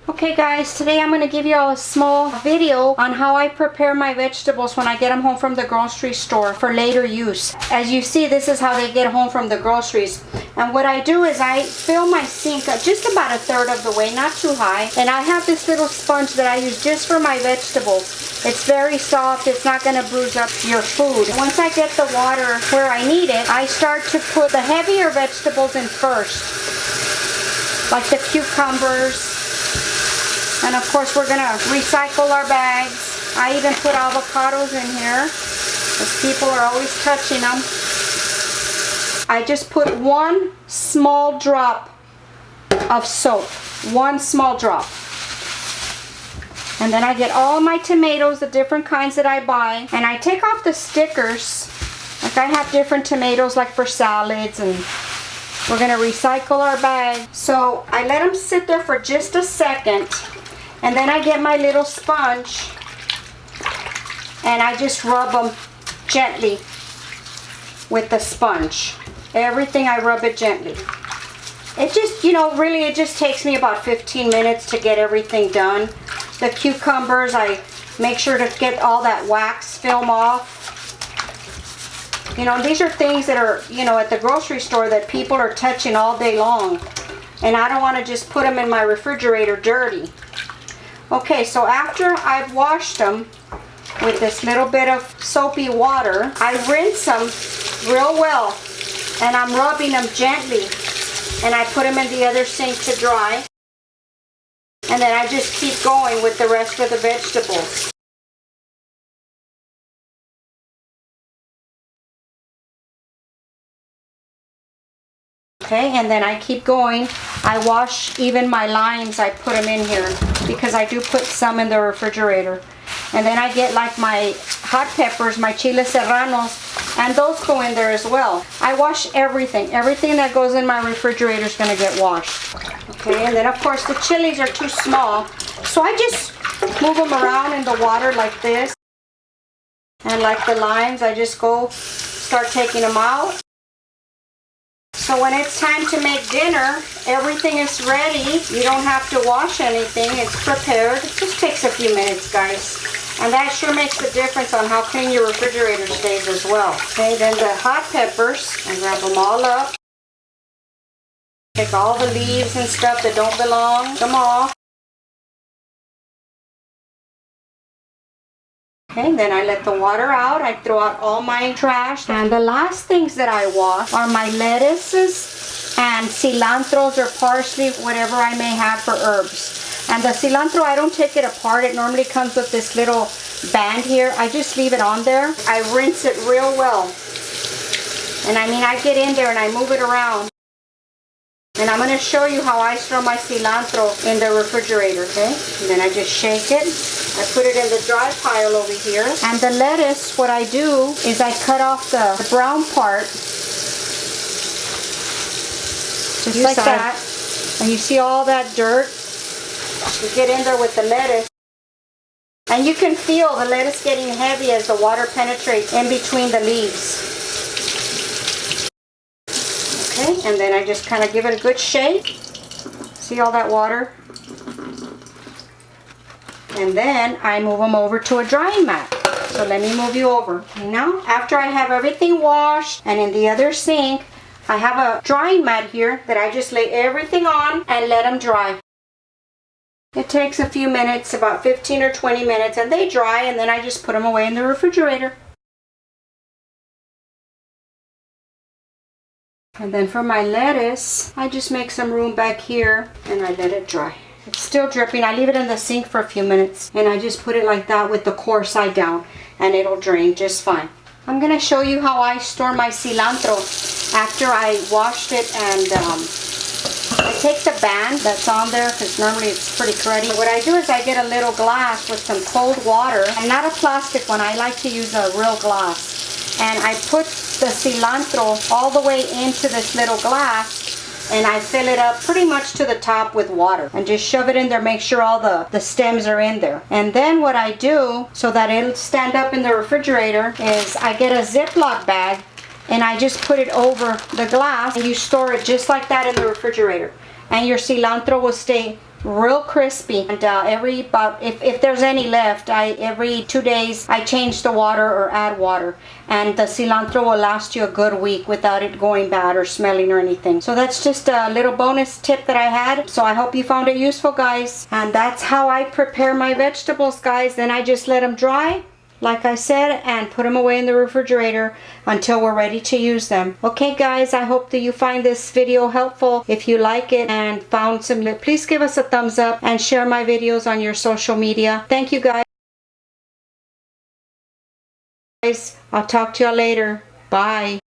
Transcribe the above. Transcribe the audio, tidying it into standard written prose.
Okay guys, today I'm going to give you all a small video on how I prepare my vegetables when I get them home from the grocery store for later use. As you see, this is how they get home from the groceries. And what I do is I fill my sink up just about a third of the way, not too high. And I have this little sponge that I use just for my vegetables. It's very soft, it's not going to bruise up your food. Once I get the water where I need it, I start to put the heavier vegetables in first. Like the cucumbers. And of course we're going to recycle our bags. I even put avocados in here because people are always touching them. I just put one small drop of soap. One small drop. And then I get all my tomatoes, the different kinds that I buy. And I take off the stickers. Like I have different tomatoes like for salads, and we're going to recycle our bag. So I let them sit there for just a second. And then I get my little sponge and I just rub them gently with the sponge. Everything I rub it gently. It just, really it just takes me about 15 minutes to get everything done. The cucumbers, I make sure to get all that wax film off. These are things that are, at the grocery store that people are touching all day long. And I don't want to just put them in my refrigerator dirty. Okay, so after I've washed them with this little bit of soapy water, I rinse them real well. And I'm rubbing them gently. And I put them in the other sink to dry. And then I just keep going with the rest of the vegetables. Okay, and then I keep going. I wash even my limes, I put them in here because I do put some in the refrigerator. And then I get like my hot peppers, my chiles serranos, and those go in there as well. I wash everything. Everything that goes in my refrigerator is going to get washed. Okay, and then of course the chilies are too small, so I just move them around in the water like this. And like the limes, I just go start taking them out. So when it's time to make dinner, everything is ready. You don't have to wash anything. It's prepared. It just takes a few minutes, guys. And that sure makes a difference on how clean your refrigerator stays as well. Okay, then the hot peppers, I grab them all up. Take all the leaves and stuff that don't belong, them off. Okay, then I let the water out. I throw out all my trash. And the last things that I wash are my lettuces and cilantros or parsley, whatever I may have for herbs. And the cilantro, I don't take it apart. It normally comes with this little band here. I just leave it on there. I rinse it real well. And I get in there and I move it around. And I'm going to show you how I store my cilantro in the refrigerator, okay? And then I just shake it. I put it in the dry pile over here. And the lettuce, what I do is I cut off the brown part. Just like that. And you see all that dirt? You get in there with the lettuce. And you can feel the lettuce getting heavy as the water penetrates in between the leaves. Okay, and then I just kind of give it a good shake. See all that water? And then I move them over to a drying mat. So let me move you over. Okay, now, after I have everything washed and in the other sink, I have a drying mat here that I just lay everything on and let them dry. It takes a few minutes, about 15 or 20 minutes, and they dry, and then I just put them away in the refrigerator. And then for my lettuce, I just make some room back here and I let it dry. It's still dripping. I leave it in the sink for a few minutes and I just put it like that with the core side down and it'll drain just fine. I'm going to show you how I store my cilantro after I washed it, and I take the band that's on there because normally it's pretty cruddy. What I do is I get a little glass with some cold water, and not a plastic one. I like to use a real glass. And I put the cilantro all the way into this little glass, and I fill it up pretty much to the top with water and just shove it in there, make sure all the stems are in there. And then what I do so that it'll stand up in the refrigerator is I get a Ziploc bag and I just put it over the glass, and you store it just like that in the refrigerator. And your cilantro will stay real crispy. And if there's any left, every 2 days I change the water or add water, and the cilantro will last you a good week without it going bad or smelling or anything. So that's just a little bonus tip that I had. So I hope you found it useful, guys. And that's how I prepare my vegetables, guys. Then I just let them dry, like I said, and put them away in the refrigerator until we're ready to use them. Okay, guys, I hope that you find this video helpful. If you like it and found some, please give us a thumbs up and share my videos on your social media. Thank you, guys. I'll talk to y'all later. Bye.